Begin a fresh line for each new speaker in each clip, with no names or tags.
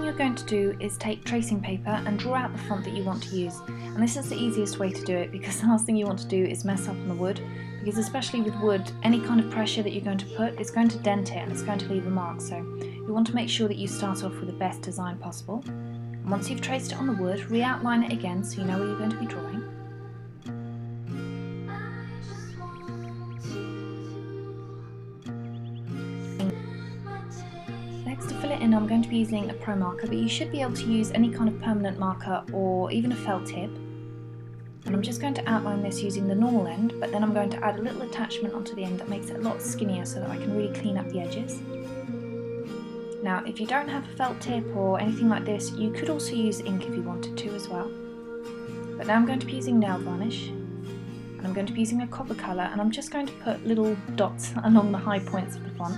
thing you're going to do is take tracing paper and draw out the font that you want to use. And this is the easiest way to do it, because the last thing you want to do is mess up on the wood, because especially with wood, any kind of pressure that you're going to put is going to dent it and it's going to leave a mark. So you want to make sure that you start off with the best design possible. And once you've traced it on the wood, re-outline it again so you know where you're going to be drawing. Next, to fill it in, I'm going to be using a pro marker, but you should be able to use any kind of permanent marker or even a felt tip. And I'm just going to outline this using the normal end, but then I'm going to add a little attachment onto the end that makes it a lot skinnier so that I can really clean up the edges. Now, if you don't have a felt tip or anything like this, you could also use ink if you wanted to as well. But now I'm going to be using nail varnish, and I'm going to be using a copper colour, and I'm just going to put little dots along the high points of the font,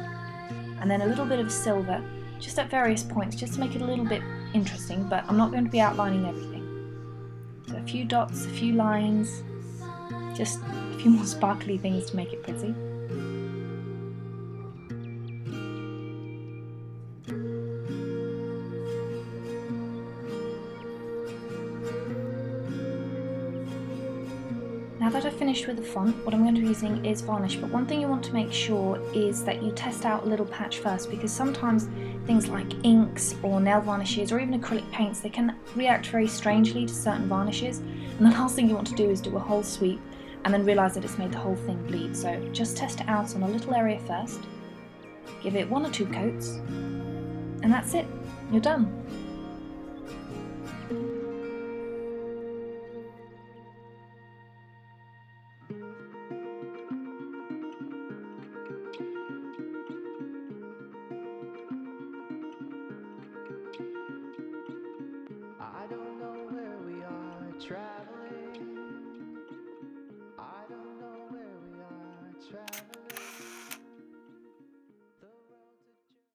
and then a little bit of silver, just at various points, just to make it a little bit interesting, but I'm not going to be outlining everything. So a few dots, a few lines, just a few more sparkly things to make it pretty. Now that I've finished with the font, what I'm going to be using is varnish, but one thing you want to make sure is that you test out a little patch first, because sometimes things like inks or nail varnishes or even acrylic paints, they can react very strangely to certain varnishes, and the last thing you want to do is do a whole sweep and then realise that it's made the whole thing bleed. So just test it out on a little area first, give it 1 or 2 coats, and that's it, you're done.
I don't know where we are traveling. I don't know where we are traveling.